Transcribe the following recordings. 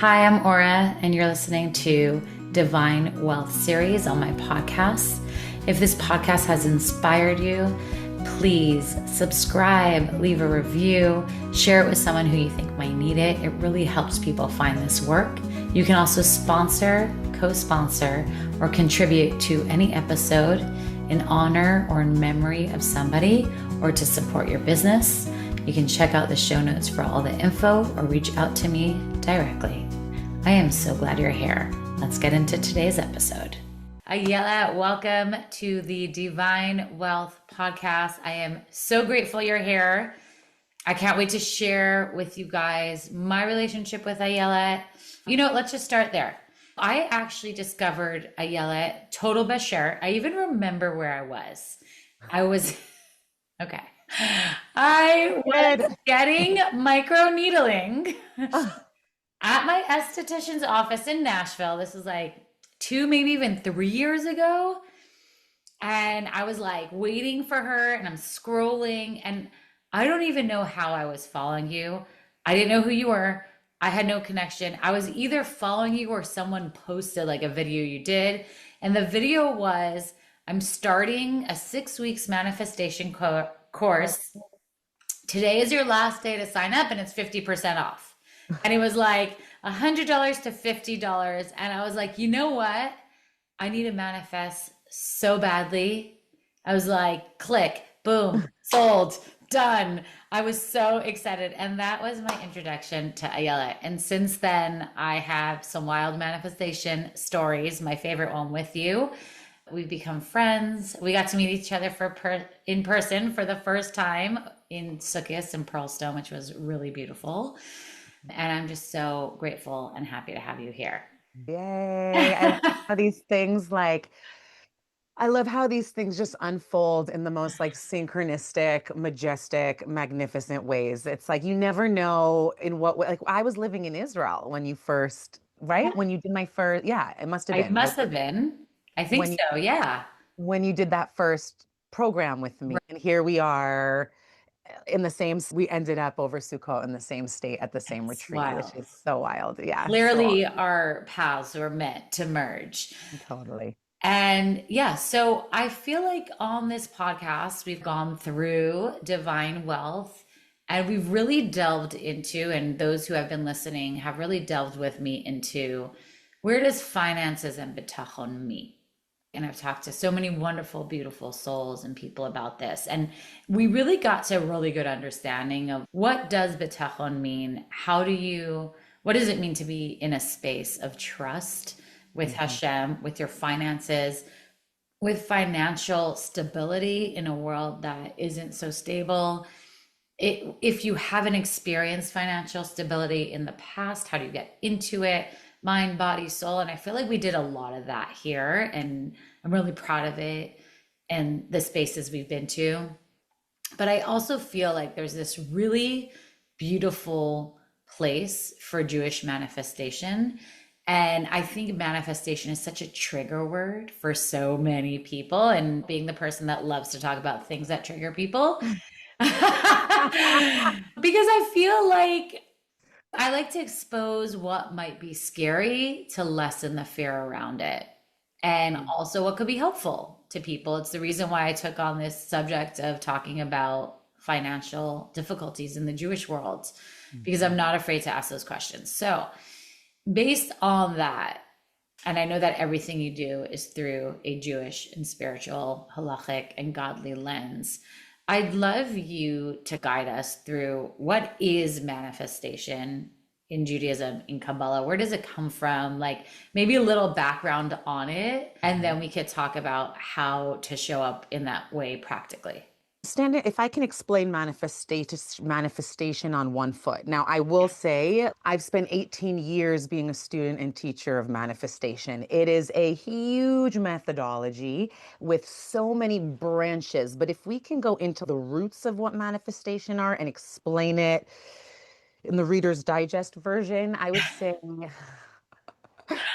Hi, I'm Aura, and you're listening to Divine Wealth series on my podcast. If this podcast has inspired you, please subscribe, leave a review, share it with someone who you think might need it. It really helps people find this work. You can also sponsor, co-sponsor, or contribute to any episode in honor or in memory of somebody or to support your business. You can check out the show notes for all the info or reach out to me directly. I am so glad you're here. Let's get into today's episode. Ayelet, welcome to the Divine Wealth podcast. I am so grateful you're here. I can't wait to share with you guys my relationship with Ayelet. Let's just start there. I actually discovered Ayelet, total bashert. I even remember where I was. Okay. I was getting micro needling at my esthetician's office in Nashville. This is like 2, maybe even 3 years ago. And I was like waiting for her and I'm scrolling and I don't even know how I was following you. I didn't know who you were. I had no connection. I was either following you or someone posted like a video you did. And the video was, I'm starting a 6 weeks manifestation course. Today is your last day to sign up and it's 50% off. And it was like $100 to $50. And I was like, you know what? I need to manifest so badly. I was like, click, boom, sold, done. I was so excited. And that was my introduction to Ayelet. And since then, I have some wild manifestation stories. My favorite one with you. We've become friends. We got to meet each other in person for the first time in Sukkot in Pearlstone, which was really beautiful. And I'm just so grateful and happy to have you here. Yay. I love how these things I love how these things just unfold in the most synchronistic, majestic, magnificent ways. It's like you never know in what way. Like I was living in Israel when you first, right? When you did my first, yeah, it must have I been must have been. I think when you so. Yeah. when you did that first program with me. Right. And here we are in the same, we ended up over Sukkot in the same state at the same It's retreat, which wild. is so wild. Yeah, so Clearly, our paths were meant to merge. totally. And yeah, so I feel like on this podcast, we've gone through divine wealth and we've really delved into, and those who have been listening have really delved with me into where does finances and bitachon meet? And I've talked to so many wonderful, beautiful souls and people about this. And we really got to a really good understanding of what does bitachon mean? What does it mean to be in a space of trust with Mhm. Hashem, with your finances, with financial stability in a world that isn't so stable? If you haven't experienced financial stability in the past, how do you get into it? Mind, body, soul. And I feel like we did a lot of that here. And I'm really proud of it and the spaces we've been to. But I also feel like there's this really beautiful place for Jewish manifestation. And I think manifestation is such a trigger word for so many people. And being the person that loves to talk about things that trigger people, because I feel like I like to expose what might be scary to lessen the fear around it and also what could be helpful to people. It's the reason why I took on this subject of talking about financial difficulties in the Jewish world, because I'm not afraid to ask those questions. So, based on that, and I know that everything you do is through a Jewish and spiritual, halachic, and godly lens. I'd love you to guide us through what is manifestation in Judaism, in Kabbalah. Where does it come from? Like maybe a little background on it, and then we could talk about how to show up in that way practically. If I can explain manifestation on one foot. Now, I will say I've spent 18 years being a student and teacher of manifestation. It is a huge methodology with so many branches. But if we can go into the roots of what manifestation are and explain it in the Reader's Digest version, I would say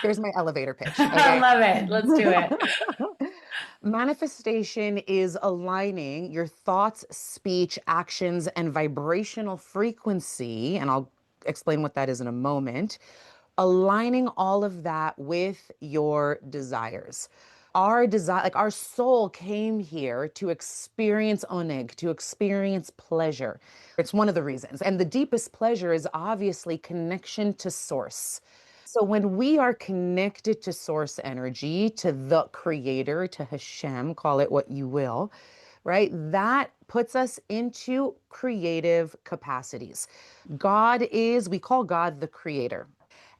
here's my elevator pitch. I Okay. love it. Let's do it. Manifestation is aligning your thoughts, speech, actions, and vibrational frequency, and I'll explain what that is in a moment, aligning all of that with your desires. Our desire, like our soul came here to experience oneg, to experience pleasure. It's one of the reasons. And the deepest pleasure is obviously connection to source. So when we are connected to source energy, to the creator, to Hashem, call it what you will, right? That puts us into creative capacities. We call God the creator.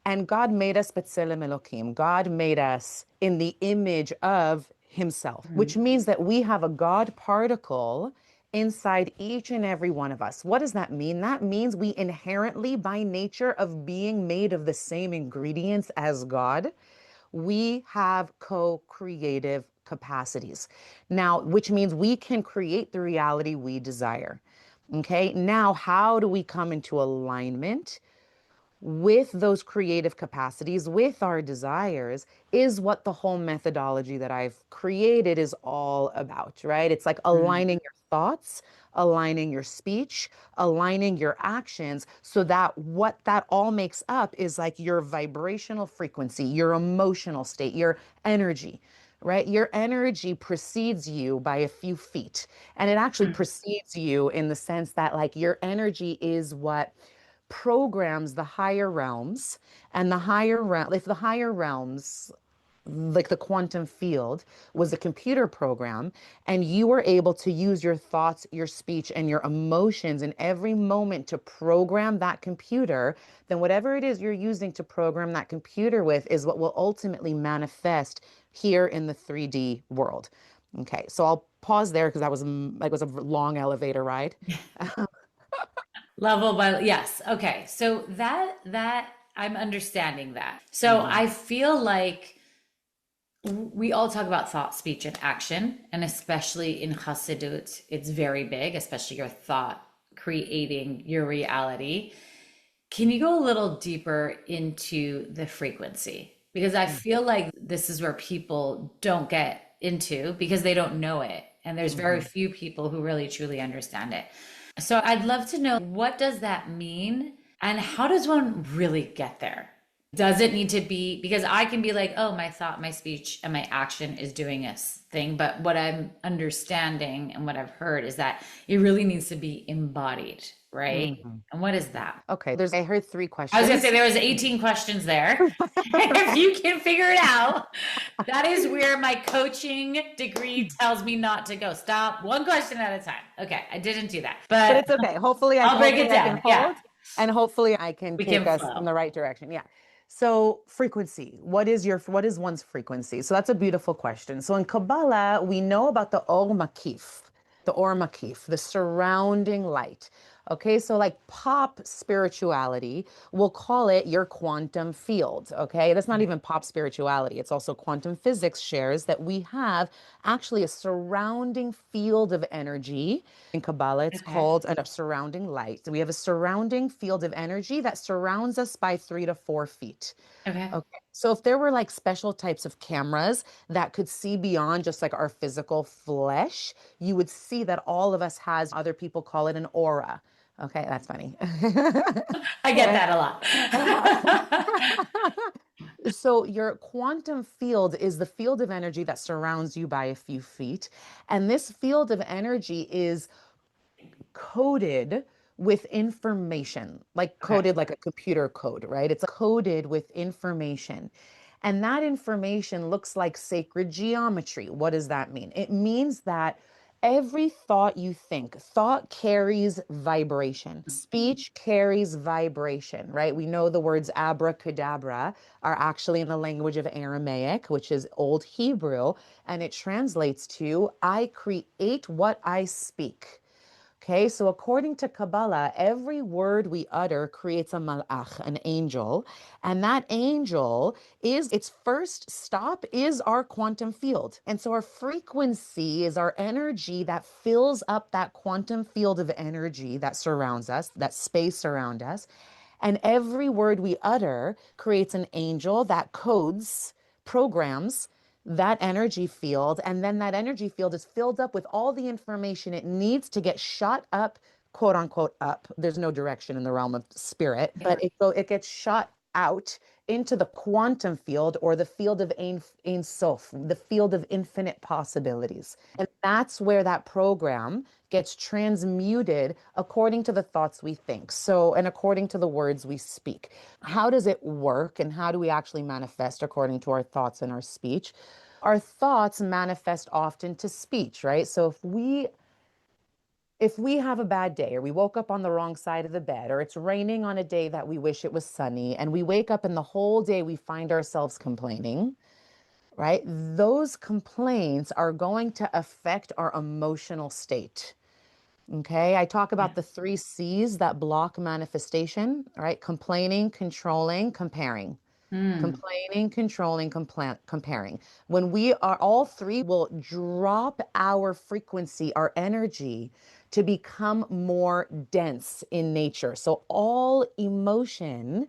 And God made us B'Tselem Elokim. God made us in the image of himself, which means that we have a God particle inside each and every one of us. What does that mean? That means we inherently, by nature of being made of the same ingredients as God, we have co-creative capacities. Now, which means we can create the reality we desire. Okay, now how do we come into alignment with those creative capacities, with our desires, is what the whole methodology that I've created is all about, right? It's like aligning your thoughts, aligning your speech, aligning your actions, so that what that all makes up is like your vibrational frequency, your emotional state, your energy. Right? Your energy precedes you by a few feet. And it actually precedes you in the sense that, like, your energy is what programs the higher realms, and the higher realm, if the higher realms, like the quantum field, was a computer program, and you were able to use your thoughts, your speech, and your emotions in every moment to program that computer, then whatever it is you're using to program that computer with is what will ultimately manifest here in the 3D world. Okay, so I'll pause there because that was like was a long elevator ride. Level by yes. Okay. So that I'm understanding that. So Mhm. I feel like we all talk about thought, speech, and action, and especially in Chassidut, it's very big, especially your thought creating your reality. Can you go a little deeper into the frequency? Because I feel like this is where people don't get into because they don't know it. And there's very Mhm. few people who really truly understand it. So I'd love to know, what does that mean and how does one really get there? Does it need to be, because I can be like, oh, my thought, my speech, and my action is doing this thing. But what I'm understanding and what I've heard is that it really needs to be embodied, right? Mhm. And what is that? Okay, I heard three I was gonna say questions. there was 18 questions there. If you can figure it out, that is where my coaching degree tells me not to go. Stop one question at a time. Okay, I didn't do that, But but it's okay. I'll break it Hopefully I can down. Yeah, hold, and hopefully I can we can take us in flow. the right direction. Yeah. So frequency, what is one's frequency? So that's a beautiful question. So in Kabbalah, we know about the Or Makif, the surrounding light. Okay, so like pop spirituality, we'll call it your quantum field. Okay, that's not even pop spirituality. It's also quantum physics shares that we have actually a surrounding field of energy. In Kabbalah, it's Okay. called a surrounding light. So we have a surrounding field of energy that surrounds us by 3 to 4 feet. Okay. Okay. So if there were like special types of cameras that could see beyond just like our physical flesh, you would see that all of us has, other people call it an aura. Okay, that's funny. I get that a lot. So your quantum field is the field of energy that surrounds you by a few feet. And this field of energy is coded with information, like Okay. coded like a computer code, right? It's coded with information. And that information looks like sacred geometry. What does that mean? It means that every thought you think, thought carries vibration. Speech carries vibration, right? We know the words abracadabra are actually in the language of Aramaic, which is Old Hebrew, and it translates to I create what I speak. Okay, so according to Kabbalah, every word we utter creates a malach, an angel, and that angel is its first stop is our quantum field. And so our frequency is our energy that fills up that quantum field of energy that surrounds us, that space around us. And every word we utter creates an angel that codes, programs that energy field. And then that energy field is filled up with all the information it needs to get shot up, quote unquote, up. There's no direction in the realm of spirit, but it gets shot out into the quantum field or the field of Ein Sof, the field of infinite possibilities. And that's where that program gets transmuted according to the thoughts we think. So, and according to the words we speak. How does it work and how do we actually manifest according to our thoughts and our speech? Our thoughts manifest often to speech, right? So if we have a bad day or we woke up on the wrong side of the bed or it's raining on a day that we wish it was sunny and we wake up and the whole day we find ourselves complaining, right? Those complaints are going to affect our emotional state. Okay. I talk Yeah. about the three C's that block manifestation, right? Complaining, controlling, comparing. Mm. Complaining, controlling, comparing. When we are all three will drop our frequency, our energy to become more dense in nature. So all emotion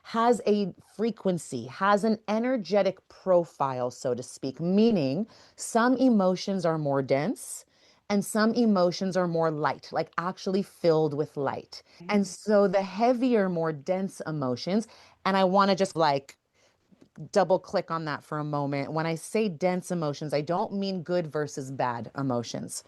has a frequency, has an energetic profile, so to speak, meaning some emotions are more dense and some emotions are more light, like actually filled with light. And so the heavier, more dense emotions, and I want to just like double click on that for a moment. When I say dense emotions, I don't mean good versus bad emotions.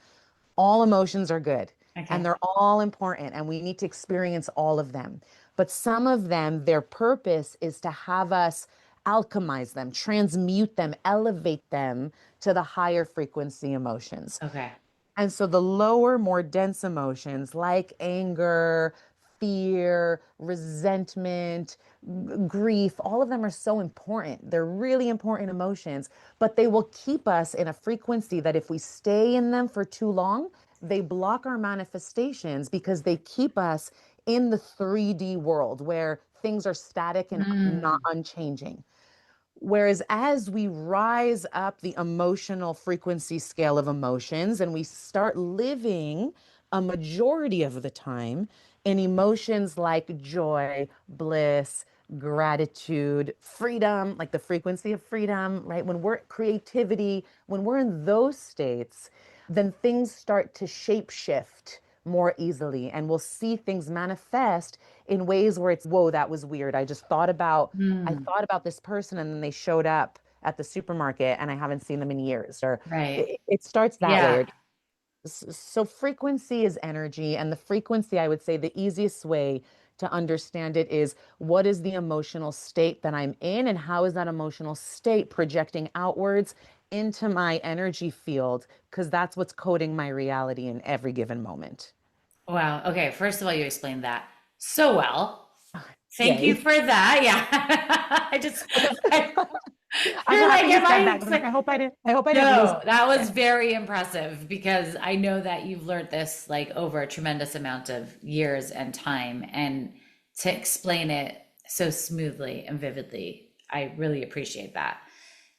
All emotions are good and Okay. they're all important, and we need to experience all of them. But some of them, their purpose is to have us alchemize them, transmute them, elevate them to the higher frequency emotions. Okay. And so the lower, more dense emotions like anger, fear, resentment, grief, all of them are so important. They're really important emotions, but they will keep us in a frequency that if we stay in them for too long, they block our manifestations because they keep us in the 3D world where things are static and not Mm. unchanging. Whereas as we rise up the emotional frequency scale of emotions and we start living a majority of the time in emotions like joy, bliss, gratitude, freedom, like the frequency of freedom, right? When we're creativity, when we're in those states, then things start to shape shift more easily and we'll see things manifest in ways where it's, whoa, that was weird. I Mm. thought about this person and then they showed up at the supermarket and I haven't seen them in years. Or Right. it starts that way. Yeah. Or so frequency is energy, and the frequency, I would say the easiest way to understand it is what is the emotional state that I'm in, and how is that emotional state projecting outwards into my energy field? Because that's what's coding my reality in every given moment. Wow. Okay. First of all, you explained that so well. Thank you Yay. for that. Yeah. I just, Because I, I'm you're like, happy you am said I that because I'm like, explaining? I hope I didn't lose. No, that was very impressive because I know that you've learned this like over a tremendous amount of years and time. And to explain it so smoothly and vividly, I really appreciate that.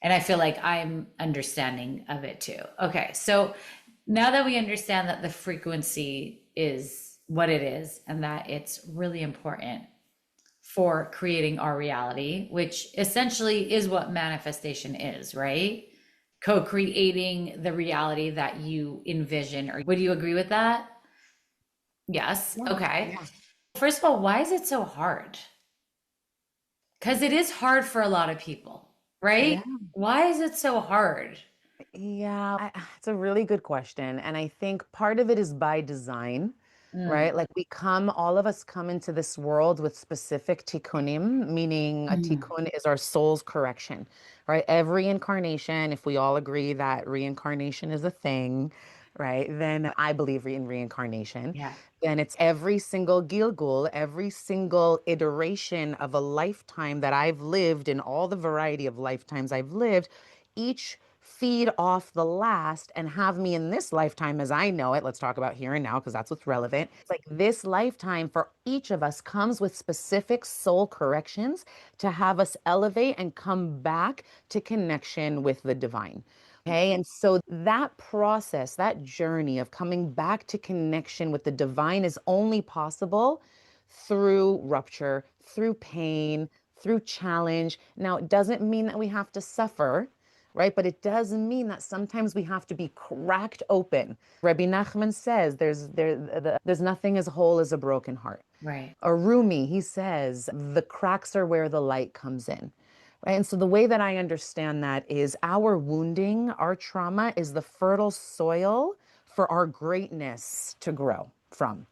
And I feel like I'm understanding of it too. Okay, so now that we understand that the frequency is what it is and that it's really important for creating our reality, which essentially is what manifestation is, right? Co-creating the reality that you envision. Or would you agree with that? Yes. Yeah, Okay. yeah, First of all, why is it so hard? Because it is hard for a lot of people, right? yeah. Why is it so hard? Yeah, it's a really good question. And I think part of it is by design, Mm, right? Like all of us come into this world with specific tikkunim, meaning a mm, tikkun is our soul's correction, right? Every incarnation, if we all agree that reincarnation is a thing, right? Then I believe in reincarnation. yeah. Then it's every single Gilgul, every single iteration of a lifetime that I've lived in all the variety of lifetimes I've lived, each feed off the last and have me in this lifetime as I know it. Let's talk about here and now because that's what's relevant. It's like this lifetime for each of us comes with specific soul corrections to have us elevate and come back to connection with the divine. Okay. And so that process, that journey of coming back to connection with the divine is only possible through rupture, through pain, through challenge. Now, it doesn't mean that we have to suffer, right? But it does mean that sometimes we have to be cracked open. Rabbi Nachman says there's nothing as whole as a broken heart. Right. Or Rumi, he says, the cracks are where the light comes in. Right? And so the way that I understand that is our wounding, our trauma is the fertile soil for our greatness to grow from.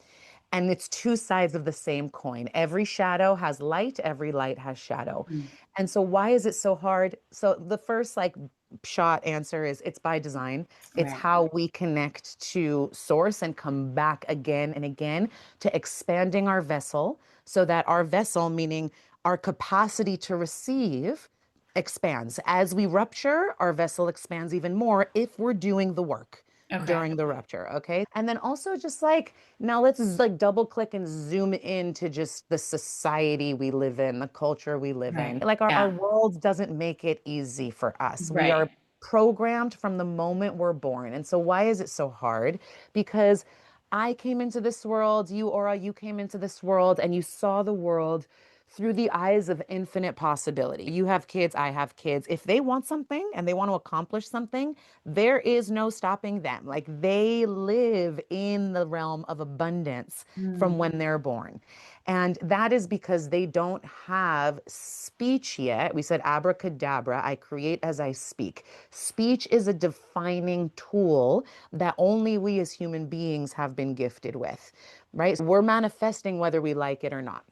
And it's two sides of the same coin. Every shadow has light, every light has shadow. Mm. And so why is it so hard? So the first like shot answer is it's by design. It's Right. how we connect to source and come back again and again to expanding our vessel so that our vessel, meaning our capacity to receive, expands. As we rupture, our vessel expands even more if we're doing the work Okay. during the rupture. Okay. And then also just like, now let's like double click and zoom into just the society we live in, the culture we live in. Right. Like our Yeah. world doesn't make it easy for us. We are Right. programmed from the moment we're born. And so why is it so hard? Because I came into this world, you, Aura, you came into this world and you saw the world through the eyes of infinite possibility. You have kids, I have kids. If they want something and they want to accomplish something, there is no stopping them. Like they live in the realm of abundance from Mm. when they're born. And that is because they don't have speech yet. We said abracadabra, I create as I speak. Speech is a defining tool that only we as human beings have been gifted with, right? We're manifesting whether we like it or not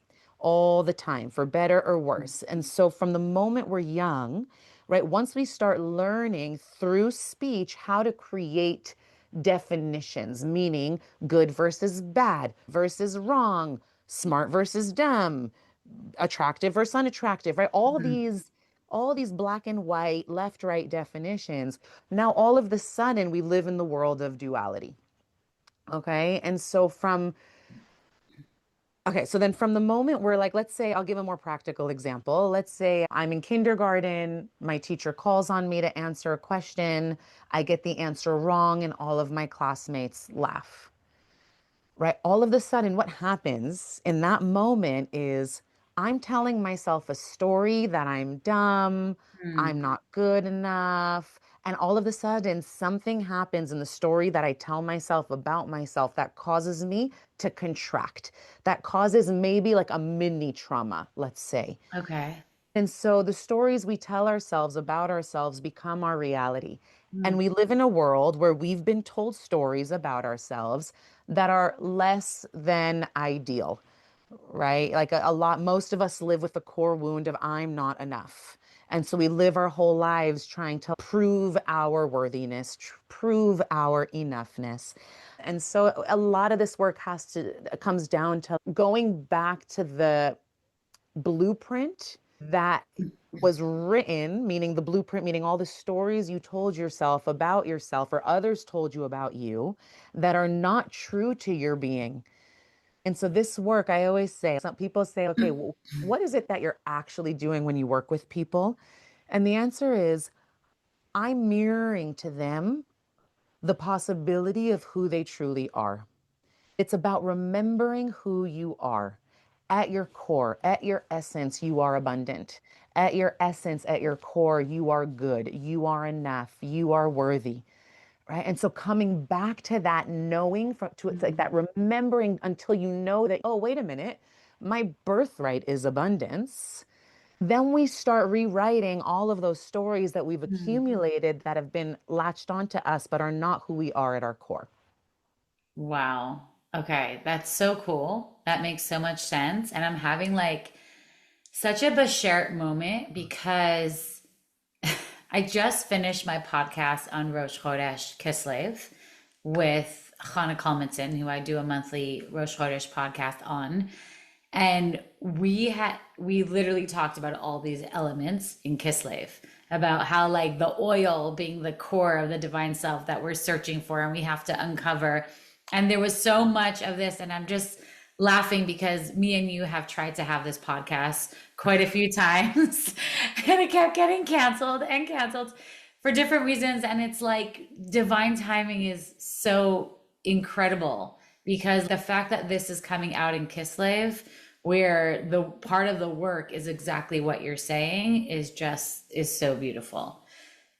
all the time, for better or worse. And so from the moment we're young, right, once we start learning through speech how to create definitions, meaning good versus bad versus wrong, smart versus dumb, attractive versus unattractive, right? Mm. All these black and white, left, right definitions. Now all of the sudden we live in the world of duality. Okay. And so from Okay, so then from the moment where, like, let's say, I'll give a more practical example. Let's say I'm in kindergarten, my teacher calls on me to answer a question, I get the answer wrong, and all of my classmates laugh, right? All of a sudden, what happens in that moment is I'm telling myself a story that I'm dumb, I'm Mm. not good enough. And all of a sudden, something happens in the story that I tell myself about myself that causes me to contract, that causes maybe like a mini trauma, let's say. Okay. And so the stories we tell ourselves about ourselves become our reality. And Mm. we live in a world where we've been told stories about ourselves that are less than ideal, right? Like a lot, most of us live with the core wound of I'm not enough. And so we live our whole lives trying to prove our worthiness, prove our enoughness. And so a lot of this work comes down to going back to the blueprint that was written, meaning the blueprint, meaning all the stories you told yourself about yourself or others told you about you that are not true to your being. And so this work, I always say, some people say, okay, well, what is it that you're actually doing when you work with people? And the answer is, I'm mirroring to them the possibility of who they truly are. It's about remembering who you are. At your core, at your essence, you are abundant. At your essence, at your core, you are good. You are enough. You are worthy. Right. And so coming back to that knowing to it's like Mm. that remembering until you know that, oh, wait a minute, my birthright is abundance. Then we start rewriting all of those stories that we've Mm. accumulated that have been latched onto us, but are not who we are at our core. Wow. Okay, that's so cool. That makes so much sense. And I'm having like such a Bashert moment because I just finished my podcast on Rosh Chodesh Kislev with Chana Kalmanson, who I do a monthly Rosh Chodesh podcast on. And we literally talked about all these elements in Kislev, about how like the oil being the core of the divine self that we're searching for and we have to uncover. And there was so much of this, and I'm just laughing because me and you have tried to have this podcast quite a few times and it kept getting canceled and canceled for different reasons. And it's like divine timing is so incredible because the fact that this is coming out in Kislev, where the part of the work is exactly what you're saying, is so beautiful.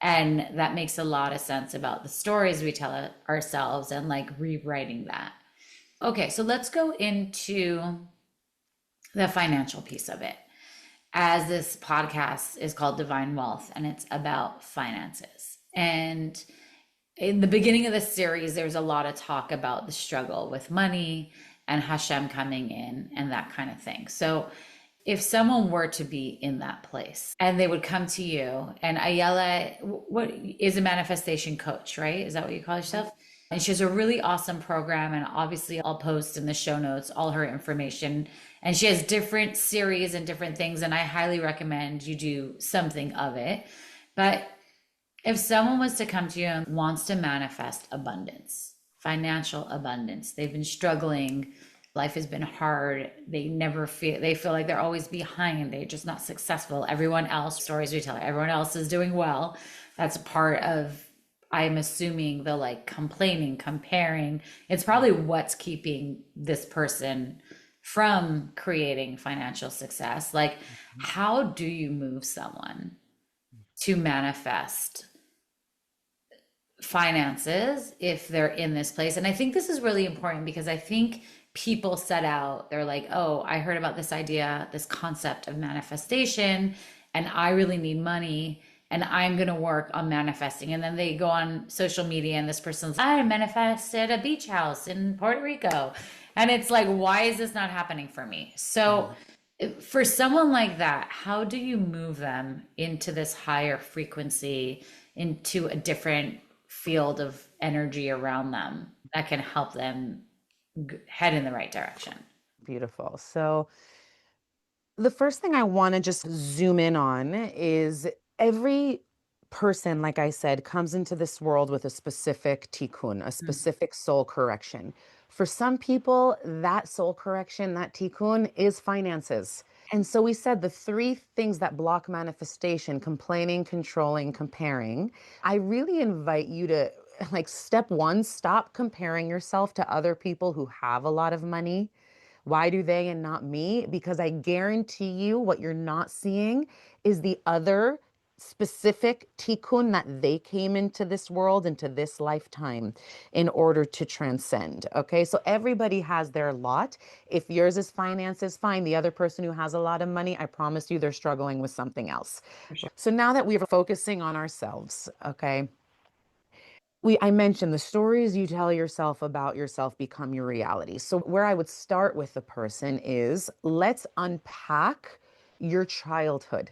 And that makes a lot of sense about the stories we tell ourselves and like rewriting that. Okay, so let's go into the financial piece of it. As this podcast is called Divine Wealth and it's about finances. And in the beginning of the series, there's a lot of talk about the struggle with money and Hashem coming in and that kind of thing. So if someone were to be in that place and they would come to you, and Ayala, what is a manifestation coach, right? Is that what you call yourself? And she has a really awesome program. And obviously, I'll post in the show notes all her information. And she has different series and different things. And I highly recommend you do something of it. But if someone was to come to you and wants to manifest abundance, financial abundance, they've been struggling, life has been hard, they feel like they're always behind, they're just not successful. Everyone else, stories we tell, everyone else is doing well. That's a part of, I'm assuming, the like complaining, comparing. It's probably what's keeping this person from creating financial success. Like, how do you move someone to manifest finances if they're in this place? And I think this is really important because I think people set out, they're like, oh, I heard about this idea, this concept of manifestation, and I really need money and I'm going to work on manifesting. And then they go on social media and this person's, I manifested a beach house in Puerto Rico. And it's like, why is this not happening for me? So, for someone like that, how do you move them into this higher frequency, into a different field of energy around them that can help them head in the right direction? Beautiful. So the first thing I want to just zoom in on is every person, like I said, comes into this world with a specific tikkun, a Mm. specific soul correction. For some people, that soul correction, that tikkun is finances. And so we said the three things that block manifestation: complaining, controlling, comparing. I really invite you to, like, step one, stop comparing yourself to other people who have a lot of money. Why do they and not me? Because I guarantee you what you're not seeing is the other specific tikkun that they came into this world, into this lifetime, in order to transcend. Okay, so everybody has their lot. If yours is finances, fine. The other person who has a lot of money, I promise you they're struggling with something else. For sure. So now that we're focusing on ourselves, okay, I mentioned the stories you tell yourself about yourself become your reality. So where I would start with the person is, let's unpack your childhood.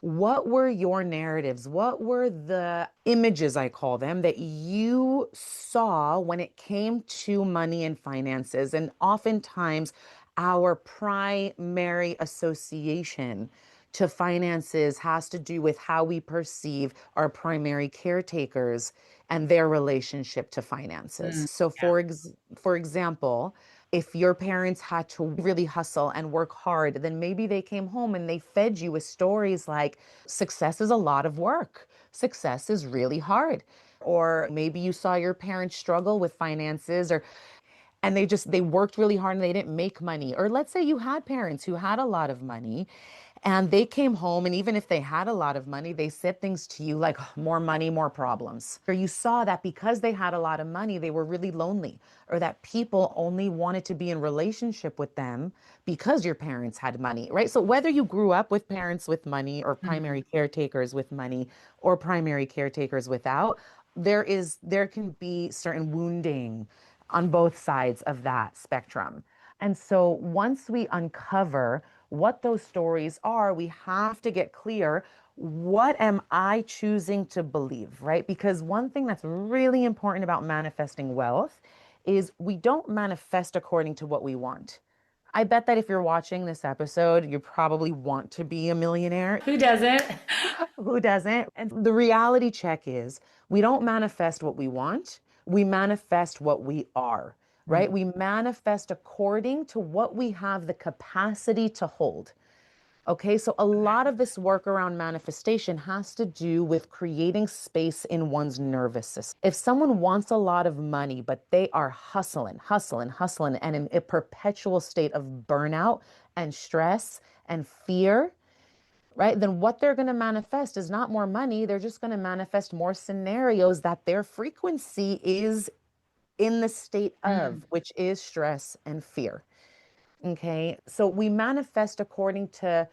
What were your narratives? What were the images, I call them, that you saw when it came to money and finances? And oftentimes, our primary association to finances has to do with how we perceive our primary caretakers and their relationship to finances. Mm, So, yeah. for example, if your parents had to really hustle and work hard, then maybe they came home and they fed you with stories like, success is a lot of work. Success is really hard. Or maybe you saw your parents struggle with finances, or and they worked really hard and they didn't make money. Or let's say you had parents who had a lot of money and they came home, and even if they had a lot of money, they said things to you like, more money, more problems. Or you saw that because they had a lot of money, they were really lonely, or that people only wanted to be in relationship with them because your parents had money, right? So whether you grew up with parents with money, or primary Mhm. caretakers with money, or primary caretakers without, there can be certain wounding on both sides of that spectrum. And so once we uncover what those stories are, we have to get clear, what am I choosing to believe, right? Because one thing that's really important about manifesting wealth is we don't manifest according to what we want. I bet that if you're watching this episode, you probably want to be a millionaire. Who doesn't? Who doesn't? And the reality check is, we don't manifest what we want, we manifest what we are, right? Mm. We manifest according to what we have the capacity to hold. Okay, so a lot of this work around manifestation has to do with creating space in one's nervous system. If someone wants a lot of money, but they are hustling, hustling, hustling, and in a perpetual state of burnout and stress and fear, right? Then what they're going to manifest is not more money. They're just going to manifest more scenarios that their frequency is in the state Mm. of, which is stress and fear. Okay. So we manifest according to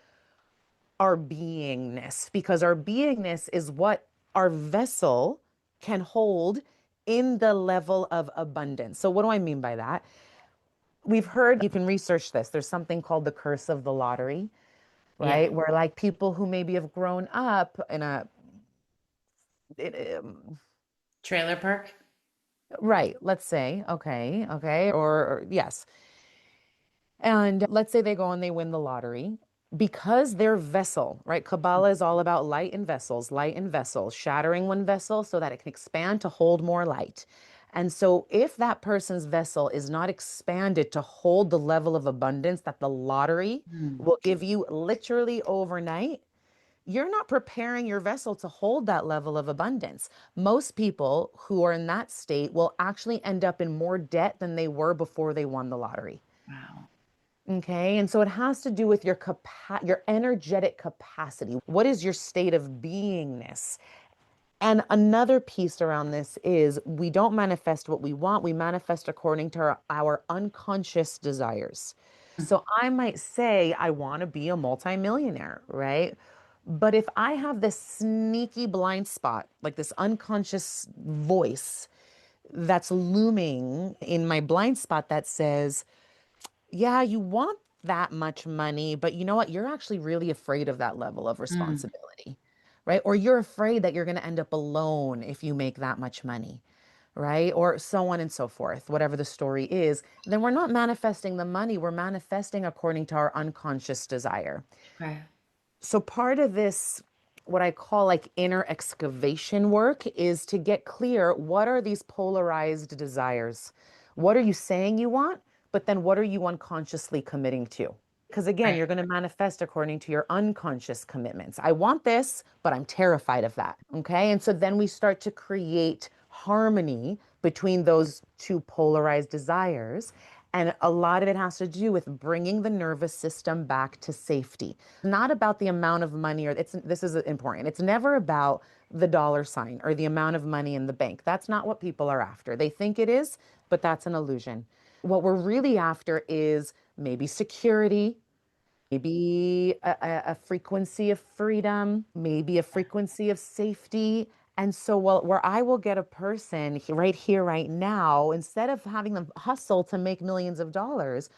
our beingness because our beingness is what our vessel can hold in the level of abundance. So, what do I mean by that? We've heard, you can research this. There's something called the curse of the lottery, Yeah. right? Where like people who maybe have grown up in a, it, Trailer park? right, let's say, okay, or yes. And let's say they go and they win the lottery because their vessel, right? Kabbalah is all about light and vessels, shattering one vessel so that it can expand to hold more light. And so, if that person's vessel is not expanded to hold the level of abundance that the lottery Mm. will give you literally overnight, you're not preparing your vessel to hold that level of abundance. Most people who are in that state will actually end up in more debt than they were before they won the lottery. Wow. Okay. And so it has to do with your energetic capacity. What is your state of beingness? And another piece around this is we don't manifest what we want, we manifest according to our unconscious desires. So I might say, I want to be a multimillionaire, right? But if I have this sneaky blind spot, like this unconscious voice that's looming in my blind spot that says, yeah, you want that much money, but you know what? You're actually really afraid of that level of Mm. responsibility, right? Or you're afraid that you're going to end up alone if you make that much money, right? Or so on and so forth, whatever the story is. Then we're not manifesting the money, we're manifesting according to our unconscious desire. Okay. So part of this, what I call like inner excavation work, is to get clear, what are these polarized desires? What are you saying you want? But then what are you unconsciously committing to? Because again, Right. you're going to manifest according to your unconscious commitments. I want this, but I'm terrified of that. Okay. And so then we start to create harmony between those two polarized desires. And a lot of it has to do with bringing the nervous system back to safety. Not about the amount of money, or this is important. It's never about the dollar sign or the amount of money in the bank. That's not what people are after. They think it is, but that's an illusion. What we're really after is maybe security, maybe a frequency of freedom, maybe a frequency of safety. And so, where I will get a person right here, right now, instead of having them hustle to make millions of dollars,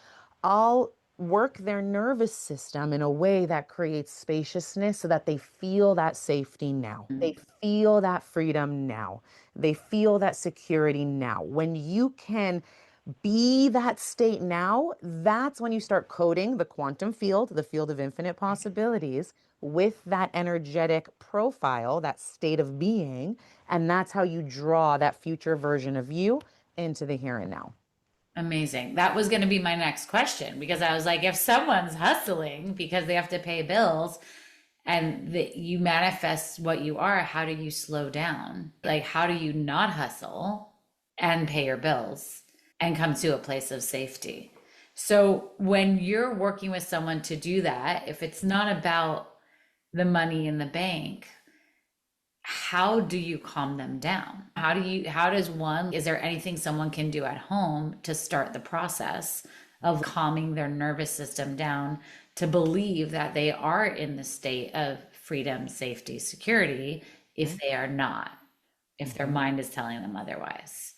I'll work their nervous system in a way that creates spaciousness so that they feel that safety now. They Mm. feel that freedom now. They feel that security now. When you can be that state now, that's when you start coding the quantum field, the field of infinite possibilities, with that energetic profile, that state of being. And that's how you draw that future version of you into the here and now. Amazing. That was going to be my next question because I was like, if someone's hustling because they have to pay bills and that you manifest what you are, how do you slow down? Like, how do you not hustle and pay your bills and come to a place of safety? So, when you're working with someone to do that, if it's not about the money in the bank, how do you calm them down? How does one, is there anything someone can do at home to start the process of calming their nervous system down to believe that they are in the state of freedom, safety, security if they are not, if their Mhm. mind is telling them otherwise?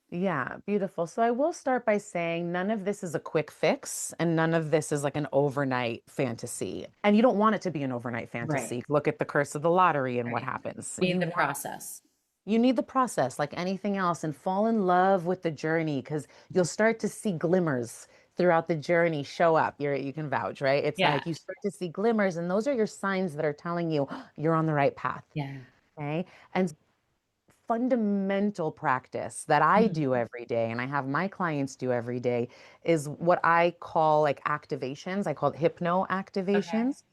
Yeah, beautiful. So I will start by saying none of this is a quick fix and none of this is like an overnight fantasy. And you don't want it to be an overnight Right. fantasy. Look at the curse of the lottery and what Right. happens. Need the process. You need the process like anything else and fall in love with the journey because you'll start to see glimmers throughout the journey show up. You can vouch, right? It's Yeah. like you start to see glimmers and those are your signs that are telling you you're on the right path. Yeah. Okay. And fundamental practice that I Mm. do every day and I have my clients do every day is what I call like activations. I call it hypno Okay. activations.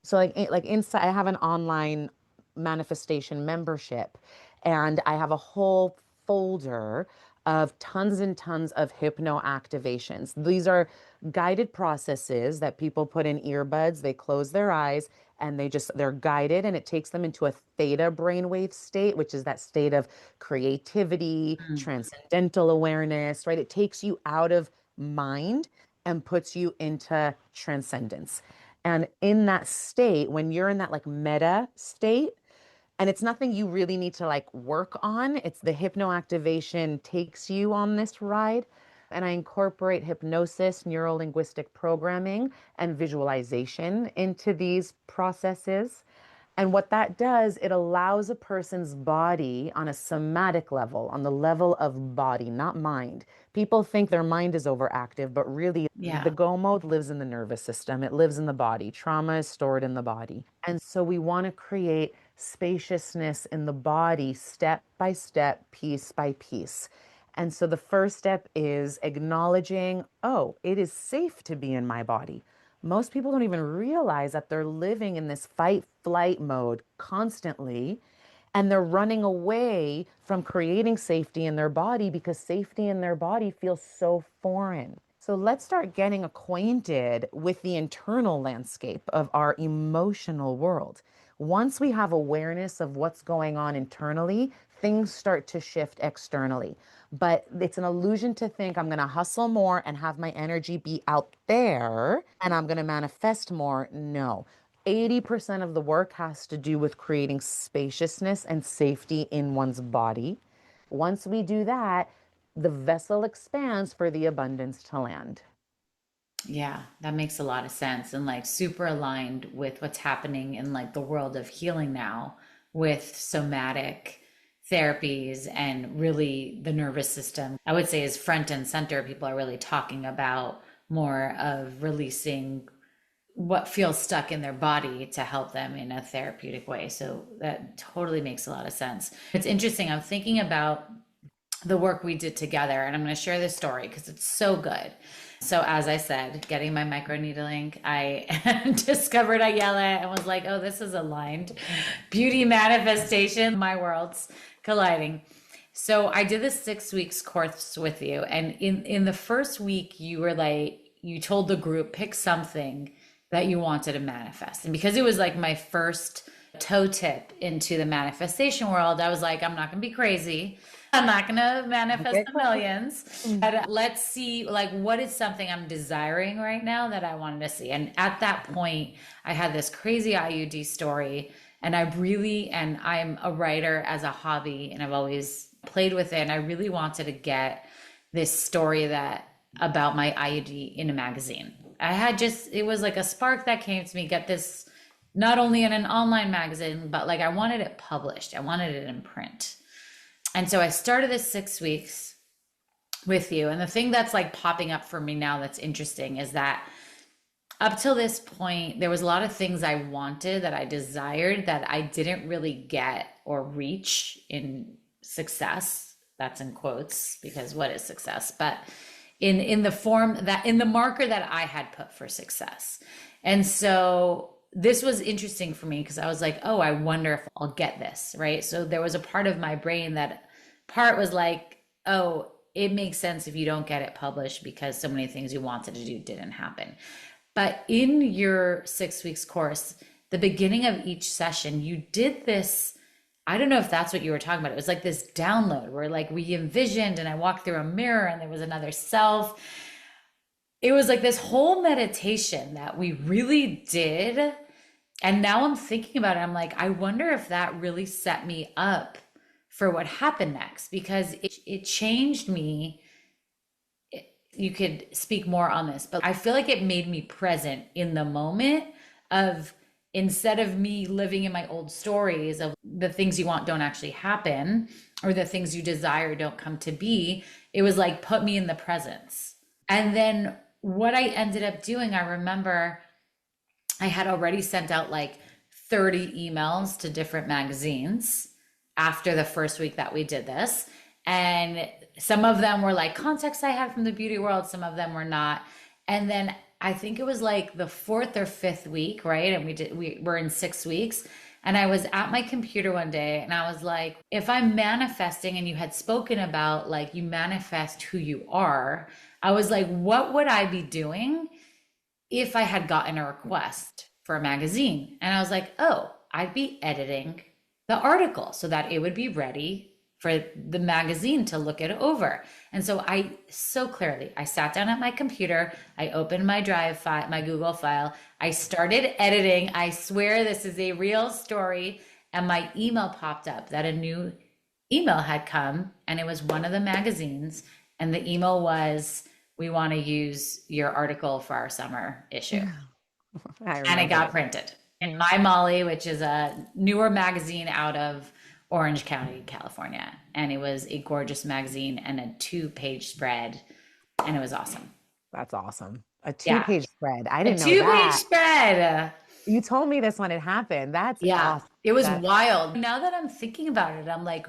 So like inside I have an online manifestation membership and I have a whole folder of tons and tons of hypno activations. These are guided processes that people put in earbuds, they close their eyes and they're guided and it takes them into a theta brainwave state, which is that state of creativity, Mm. transcendental awareness, right? It takes you out of mind and puts you into transcendence. And in that state, when you're in that like meta state, and it's nothing you really need to like work on, it's the hypnoactivation takes you on this ride. And I incorporate hypnosis, neuro linguistic programming, and visualization into these processes. And what that does, it allows a person's body on a somatic level, on the level of body, not mind. People think their mind is overactive, but really the Yeah. go mode lives in the nervous system. It lives in the body. Trauma is stored in the body. And so we want to create spaciousness in the body step by step, piece by piece. And so the first step is acknowledging, oh, it is safe to be in my body. Most people don't even realize that they're living in this fight flight mode constantly, and they're running away from creating safety in their body because safety in their body feels so foreign. So let's start getting acquainted with the internal landscape of our emotional world. Once we have awareness of what's going on internally, things start to shift externally. But it's an illusion to think I'm going to hustle more and have my energy be out there and I'm going to manifest more. No. 80% of the work has to do with creating spaciousness and safety in one's body. Once we do that, the vessel expands for the abundance to land. Yeah, that makes a lot of sense and like super aligned with what's happening in like the world of healing now with somatic therapies and really the nervous system. I would say is front and center. People are really talking about more of releasing what feels stuck in their body to help them in a therapeutic way. So that totally makes a lot of sense. It's interesting. I'm thinking about the work we did together, and I'm going to share this story because it's so good. So, as I said, getting my microneedling, I discovered Ayelet and was like, oh, this is aligned. Beauty manifestation, my worlds colliding. So, I did this 6 weeks course with you. And in the first week, you were like, you told the group, pick something that you wanted to manifest. And because it was like my first toe tip into the manifestation world, I was like, I'm not going to be crazy. I'm not going to manifest Okay, the millions, but let's see, like, what is something I'm desiring right now that I wanted to see. And at that point, I had this crazy IUD story, and I'm a writer as a hobby, and I've always played with it. And I really wanted to get this story about my IUD in a magazine. It was like a spark that came to me, get this not only in an online magazine, but like I wanted it published. I wanted it in print. And so I started this 6 weeks with you. And the thing that's like popping up for me now that's interesting is that up till this point, there was a lot of things I wanted that I desired that I didn't really get or reach in success. That's in quotes because what is success? But in the form that in the marker that I had put for success. And so this was interesting for me because I was like, oh, I wonder if I'll get this, right? So there was a part of my brain that part was like, oh, it makes sense if you don't get it published because so many things you wanted to do didn't happen. But in your 6 weeks course, the beginning of each session, you did this. I don't know if that's what you were talking about. It was like this download where like we envisioned and I walked through a mirror and there was another self. It was like this whole meditation that we really did. And now I'm thinking about it. I'm like, I wonder if that really set me up for what happened next because it changed me. You could speak more on this, but I feel like it made me present in the moment of instead of me living in my old stories of the things you want don't actually happen or the things you desire don't come to be, it was like put me in the presence. And then what I ended up doing, I remember I had already sent out like 30 emails to different magazines after the first week that we did this. And some of them were like contacts I had from the beauty world, some of them were not. And then I think it was like the fourth or fifth week, right? And we were in 6 weeks. And I was at my computer one day and I was like, if I'm manifesting and you had spoken about like you manifest who you are, I was like, what would I be doing if I had gotten a request for a magazine? And I was like, oh, I'd be editing the article so that it would be ready for the magazine to look it over. And so I sat down at my computer, I opened my Drive file, my Google file, I started editing. I swear this is a real story. And my email popped up that a new email had come, and it was one of the magazines. And the email was, we want to use your article for our summer issue. I And it remember got that. printed in Mhm. My Molly, which is a newer magazine out of Orange County, California. And it was a gorgeous magazine and a two-page spread. And it was awesome. That's awesome. A Yeah. two-page spread. I A didn't know two-page that. spread. You told me this when it happened. That's Yeah. awesome. It was That wild. Now that I'm thinking about it, I'm like,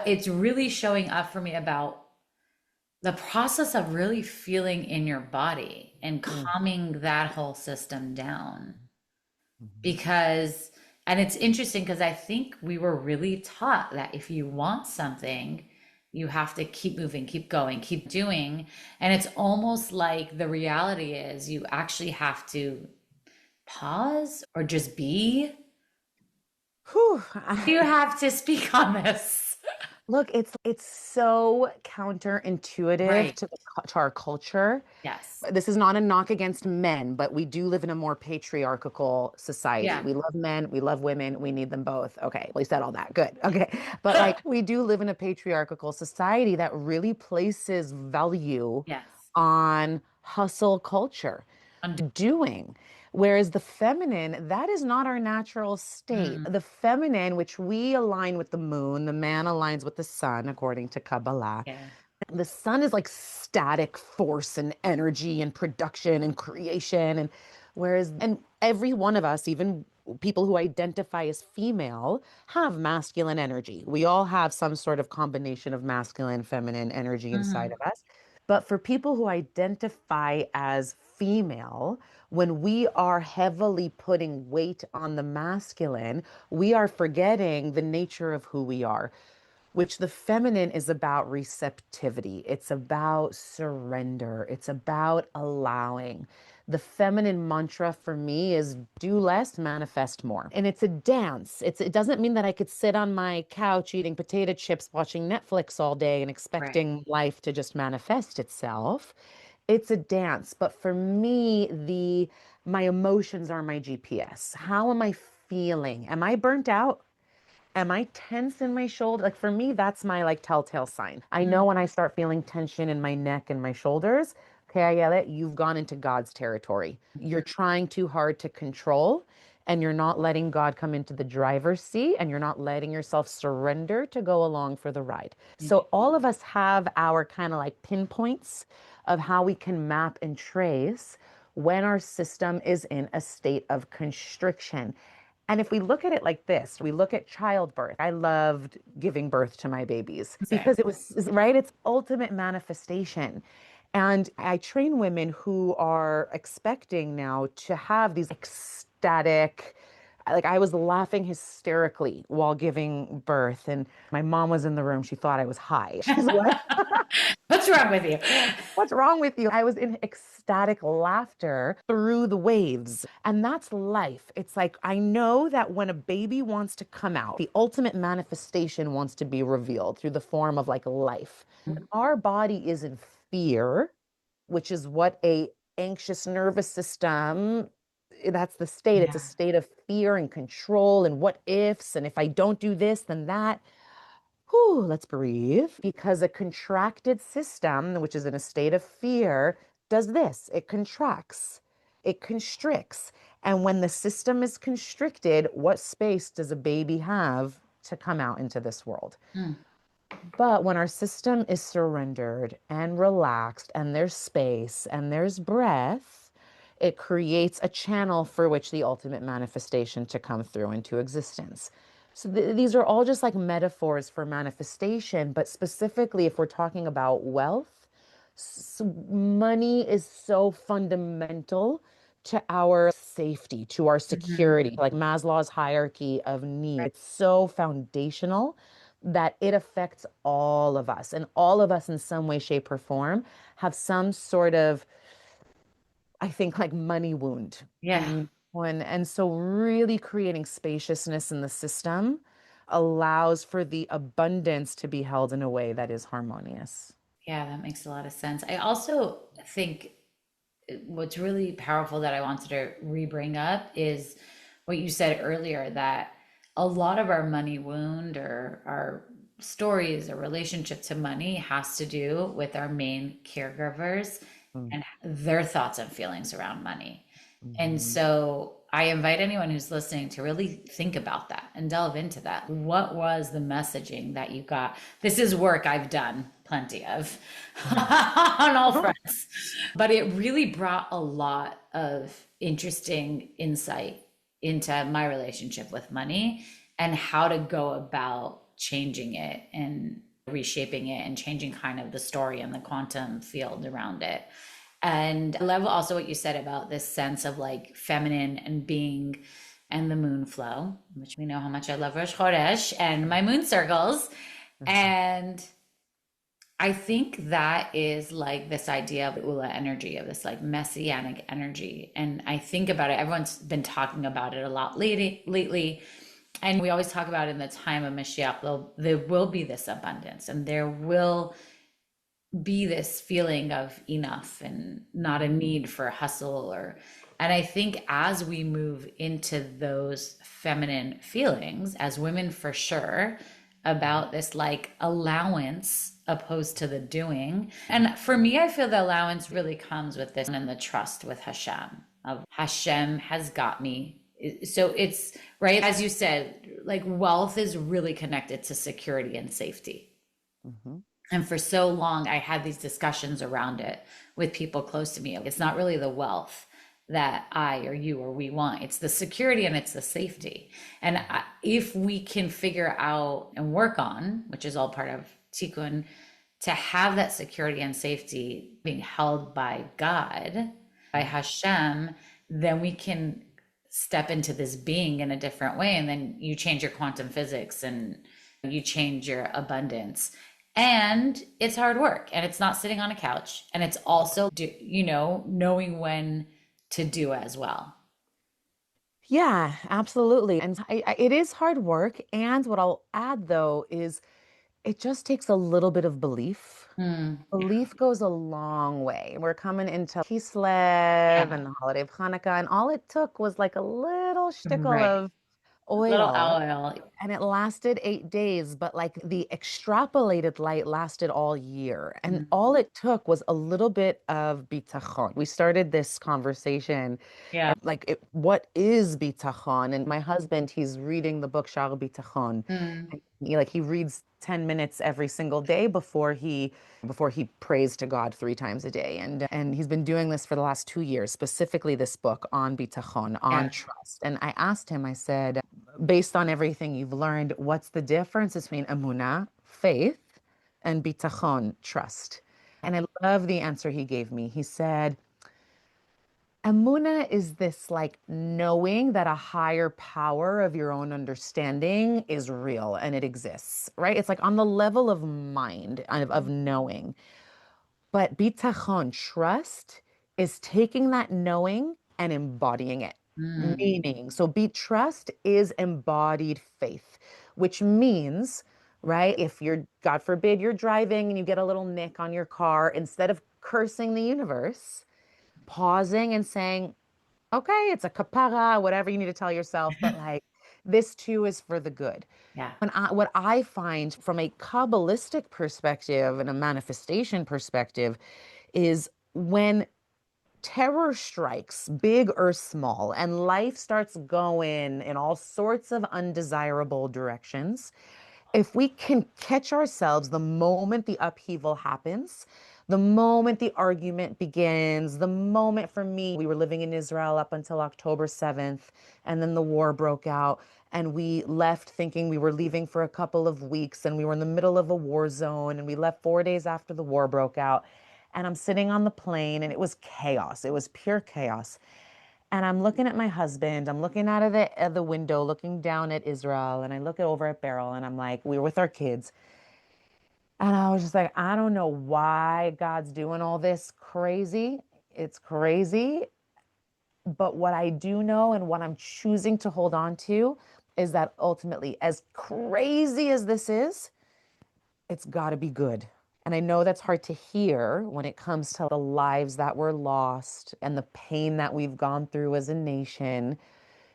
it's really showing up for me about the process of really feeling in your body and mm, calming that whole system down. mhm. Because, and it's interesting because I think we were really taught that if you want something, you have to keep moving, keep going, keep doing. And it's almost like the reality is you actually have to pause or just be. Whew. You have to speak on this. Look, it's so counterintuitive Right. to our culture. Yes. This is not a knock against men, but we do live in a more patriarchal society. Yeah. We love men, we love women, we need them both. Okay, we said all that. Good. Okay. But like we do live in a patriarchal society that really places value Yes. on hustle culture, I'm doing. Whereas the feminine, that is not our natural state. mm, The feminine, which we align with the moon, the man aligns with the sun, according to Kabbalah. yeah. The sun is like static force and energy and production and creation. And whereas, and every one of us, even people who identify as female, have masculine energy. We all have some sort of combination of masculine, feminine energy inside Mhm. of us. But for people who identify as female, when we are heavily putting weight on the masculine, we are forgetting the nature of who we are, which the feminine is about receptivity. It's about surrender. It's about allowing. The feminine mantra for me is do less, manifest more. And it's a dance. It doesn't mean that I could sit on my couch eating potato chips, watching Netflix all day and Right. expecting life to just manifest itself. It's a dance. But for me, the my emotions are my GPS. How am I feeling? Am I burnt out? Am I tense in my shoulder? Like for me, that's my like telltale sign. I know Mm, when I start feeling tension in my neck and my shoulders. Okay, I get it. You've gone into God's territory. You're trying too hard to control, and you're not letting God come into the driver's seat, and you're not letting yourself surrender to go along for the ride. yeah. So all of us have our kind of like pinpoints of how we can map and trace when our system is in a state of constriction. And if we look at it like this, we look at childbirth. I loved giving birth to my babies Same. because it was, right? It's ultimate manifestation. And I train women who are expecting now to have these ecstatic, like I was laughing hysterically while giving birth. And my mom was in the room. She thought I was high. She's what? What's wrong with you? What's wrong with you? I was in ecstatic laughter through the waves. And that's life. It's like, I know that when a baby wants to come out, the ultimate manifestation wants to be revealed through the form of like life. When our body is in fear, which is what a anxious nervous system, that's the state. It's a Yeah. state of fear and control and what ifs. And if I don't do this, then that. Whew, let's breathe. Because a contracted system, which is in a state of fear, does this. It contracts, it constricts. And when the system is constricted, what space does a baby have to come out into this world? Mm, But when our system is surrendered and relaxed, and there's space and there's breath, it creates a channel for which the ultimate manifestation to come through into existence. So these are all just like metaphors for manifestation, but specifically if we're talking about wealth, money is so fundamental to our safety, to our mhm. security, like Maslow's hierarchy of needs. It's so foundational that it affects all of us, and all of us in some way, shape, or form have some sort of, I think, like money wound. Yeah. And so really creating spaciousness in the system, allows for the abundance to be held in a way that is harmonious. Yeah, that makes a lot of sense. I also think what's really powerful that I wanted to re-bring up is what you said earlier, that a lot of our money wound or our stories or relationship to money has to do with our main caregivers Mm, and their thoughts and feelings around money. And mhm. so I invite anyone who's listening to really think about that and delve into that. What was the messaging that you got? This is work I've done plenty of on all fronts, but it really brought a lot of interesting insight into my relationship with money and how to go about changing it and reshaping it and changing kind of the story and the quantum field around it. And I love also what you said about this sense of like feminine and being and the moon flow, which we know how much I love Rosh Chodesh and my moon circles. Mhm. And I think that is like this idea of Ula energy, of this like messianic energy. And I think about it, everyone's been talking about it a lot lately. And we always talk about in the time of Mashiach, there will be this abundance and there will be this feeling of enough and not a need for hustle or, and I think as we move into those feminine feelings as women for sure, about this like allowance opposed to the doing. And for me, I feel the allowance really comes with this and the trust with Hashem, of Hashem has got me. So it's right, as you said, like wealth is really connected to security and safety. Mhm. And for so long, I had these discussions around it with people close to me. It's not really the wealth that I or you or we want, it's the security and it's the safety. And if we can figure out and work on, which is all part of tikkun, to have that security and safety being held by God, by Hashem, then we can step into this being in a different way. And then you change your quantum physics and you change your abundance. And it's hard work and it's not sitting on a couch. And it's also, knowing when to do as well. Yeah, absolutely. And it is hard work. And what I'll add though is it just takes a little bit of belief. Mm, Belief goes a long way. We're coming into Kislev yeah, and the holiday of Hanukkah, and all it took was like a little shtickle right. of Little oil. oil. And it lasted 8 days, but like the extrapolated light lasted all year. And Mm, all it took was a little bit of bitachon. We started this conversation yeah. like what is bitachon? And my husband, he's reading the book Shar Bitachon. Mm, And he reads 10 minutes every single day before he prays to God 3 times a day. And he's been doing this for the last 2 years, specifically this book on bitachon, on yeah. trust. And I asked him, I said, based on everything you've learned, what's the difference between amuna, faith, and bitachon, trust? And I love the answer he gave me. He said, Amuna is this like knowing that a higher power of your own understanding is real and it exists, right? It's like on the level of mind, of knowing. But bitachon, trust, is taking that knowing and embodying it. Mm, Meaning, so be trust is embodied faith, which means, right, if you're, God forbid, you're driving and you get a little nick on your car, instead of cursing the universe, pausing and saying, okay, it's a kapara, whatever you need to tell yourself, but like this too is for the good. yeah. What I find from a Kabbalistic perspective and a manifestation perspective is when terror strikes, big or small, and life starts going in all sorts of undesirable directions, if we can catch ourselves the moment the upheaval happens, the moment the argument begins, the moment for me, we were living in Israel up until October 7th, and then the war broke out, and we left thinking we were leaving for a couple of weeks, and we were in the middle of a war zone, and we left 4 days after the war broke out. And I'm sitting on the plane, and it was chaos. It was pure chaos. And I'm looking at my husband. I'm looking out of the window, looking down at Israel, and I look over at Beryl, and I'm like, we were with our kids, and I was just like, I don't know why God's doing all this crazy. It's crazy, but what I do know and what I'm choosing to hold on to is that ultimately, as crazy as this is, it's got to be good. And I know that's hard to hear when it comes to the lives that were lost and the pain that we've gone through as a nation,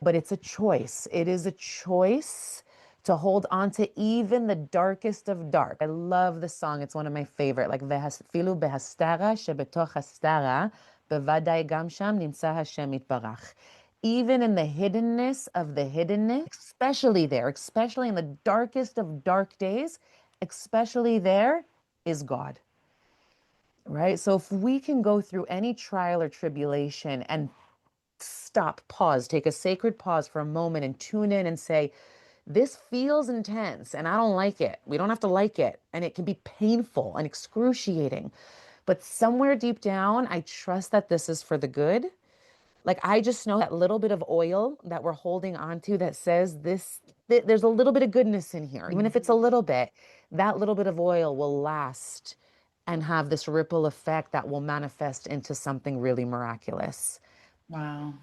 but it's a choice. It is a choice to hold on to even the darkest of dark. I love the song. It's one of my favorite. Like "Filu behastara shebetoch hastara, bevadai gam sham nimtza Hashem yitbarach." Even in the hiddenness of the hiddenness, especially there, especially in the darkest of dark days, especially there is God, right? So if we can go through any trial or tribulation and stop, pause, take a sacred pause for a moment and tune in and say, this feels intense and I don't like it. We don't have to like it. And it can be painful and excruciating. But somewhere deep down, I trust that this is for the good. Like I just know that little bit of oil that we're holding on to that says there's a little bit of goodness in here. Even if it's a little bit, that little bit of oil will last and have this ripple effect that will manifest into something really miraculous. Wow.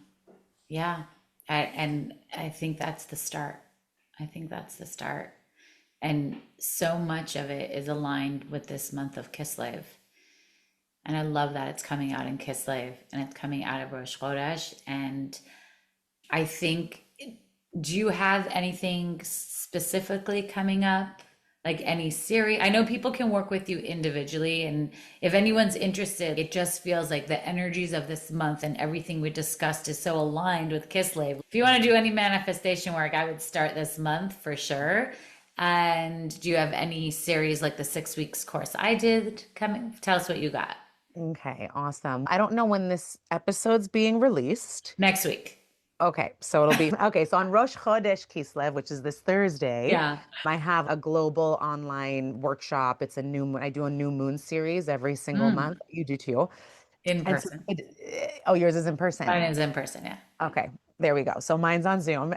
Yeah. And I think that's the start. I think that's the start. And so much of it is aligned with this month of Kislev. And I love that it's coming out in Kislev and it's coming out of Rosh Chodesh. And I think, do you have anything specifically coming up? Like any series? I know people can work with you individually. And if anyone's interested, it just feels like the energies of this month and everything we discussed is so aligned with Kislev. If you want to do any manifestation work, I would start this month for sure. And do you have any series like the 6 weeks course I did coming? Tell us what you got. Okay, awesome. I don't know when this episode's being released. Next week. Okay, so it'll be okay. So on Rosh Chodesh Kislev, which is this Thursday, Yeah. I have a global online workshop. It's a new moon. I do a new moon series every single Mm, month. You do too. in And so, person. oh, yours is in person. Mine is in person. Yeah. Okay, there we go. So mine's on Zoom,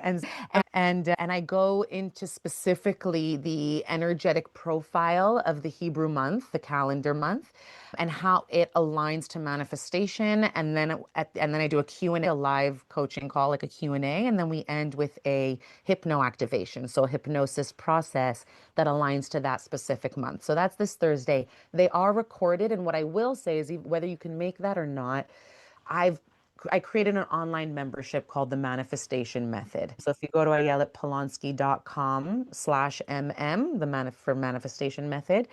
and I go into specifically the energetic profile of the Hebrew month, the calendar month, and how it aligns to manifestation. And then I do a Q&A, a live coaching call, like a Q&A, and then we end with a hypno activation, so a hypnosis process that aligns to that specific month. So that's this Thursday. They are recorded, and what I will say is whether you can make that or not, I've I created an online membership called the Manifestation Method. So if you go to ayeletpolonsky.com/mm, for manifestation method,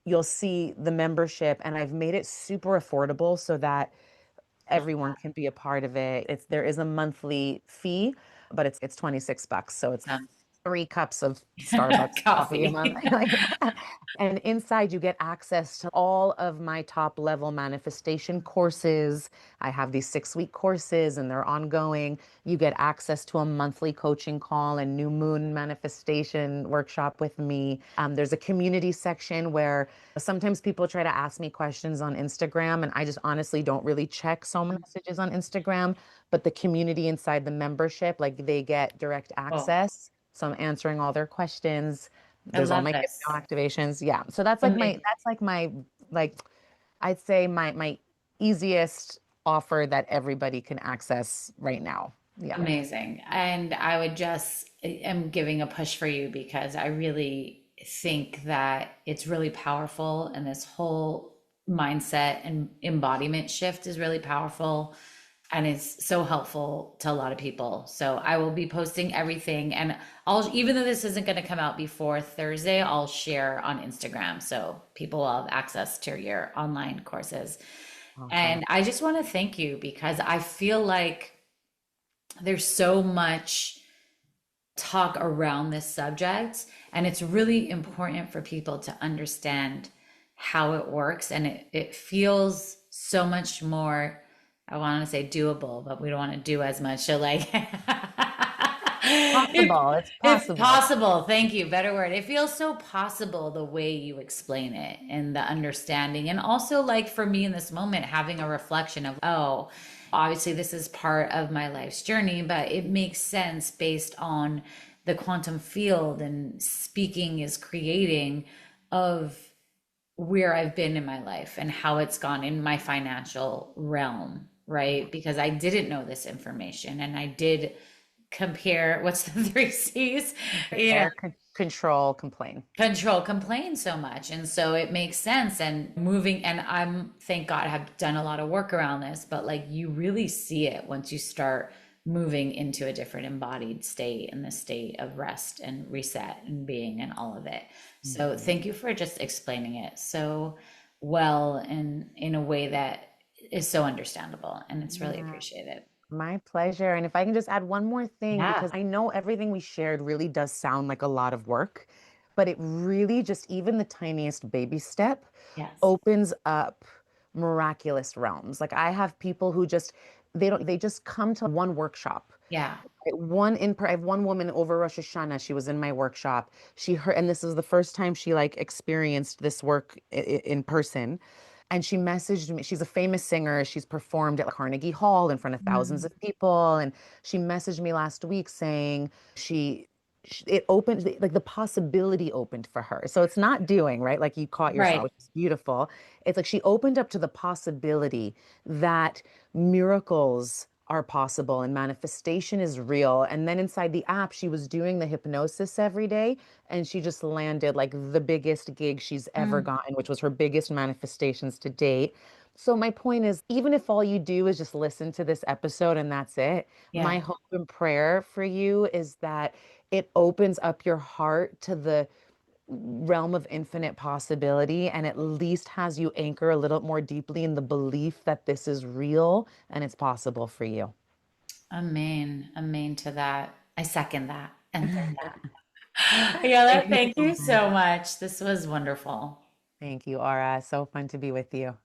you'll see the membership, and I've made it super affordable so that everyone can be a part of it. There is a monthly fee, but it's $26. So it's Um, 3 cups of Starbucks coffee a month. coffee. And inside you get access to all of my top level manifestation courses. I have these 6 week courses and they're ongoing. You get access to a monthly coaching call and new moon manifestation workshop with me. There's a community section where sometimes people try to ask me questions on Instagram, and I just honestly don't really check so many messages on Instagram. But the community inside the membership, like they get direct Oh, access. So I'm answering all their questions. I There's all love my this. hypno activations. Yeah. So that's like my Amazing. like I'd say my easiest offer that everybody can access right now. Yeah. Amazing. And I would just am giving a push for you because I really think that it's really powerful and this whole mindset and embodiment shift is really powerful and it's so helpful to a lot of people. So I will be posting everything and I'll even though this isn't going to come out before Thursday, I'll share on Instagram so people will have access to your online courses. Awesome. And I just want to thank you because I feel like there's so much talk around this subject, and it's really important for people to understand how it works. And it feels so much more, I want to say doable, but we don't want to do as much. So, like, Possible. It's it's possible. possible. Thank you. Better word. It feels so possible the way you explain it and the understanding. And also, like, for me in this moment, having a reflection of, oh, obviously, this is part of my life's journey, but it makes sense based on the quantum field and speaking is creating of where I've been in my life and how it's gone in my financial realm, right? Because I didn't know this information and I did compare, what's the three C's? Yeah. Compare, control, complain. Control, complain so much. And so it makes sense. And moving, and thank God, have done a lot of work around this, but like you really see it once you start moving into a different embodied state and the state of rest and reset and being and all of it. So Mhm. thank you for just explaining it so well and in a way that is so understandable. And it's really Yeah. appreciated. My pleasure. And if I can just add one more thing, Yeah. because I know everything we shared really does sound like a lot of work, but it really just, even the tiniest baby step Yes. opens up miraculous realms. Like I have people who just, they just come to one workshop. Yeah. I have one woman over Rosh Hashanah. She was in my workshop. She heard, and this is the first time she like experienced this work in person. And she messaged me. She's a famous singer. She's performed at Carnegie Hall in front of thousands Mm. of people. And she messaged me last week saying it opened, like the possibility opened for her. So it's not doing, right? Like you caught yourself, Right. which is beautiful. It's like she opened up to the possibility that miracles are possible and manifestation is real. And then inside the app, she was doing the hypnosis every day and she just landed like the biggest gig she's ever Mm. gotten, which was her biggest manifestations to date. So my point is, even if all you do is just listen to this episode and that's it, Yeah. my hope and prayer for you is that it opens up your heart to the realm of infinite possibility and at least has you anchor a little more deeply in the belief that this is real and it's possible for you. Amen. Amen to that. I second that and third Thank that. Yeah, you thank so you much. so much. This was wonderful. Thank you, Aura. So fun to be with you.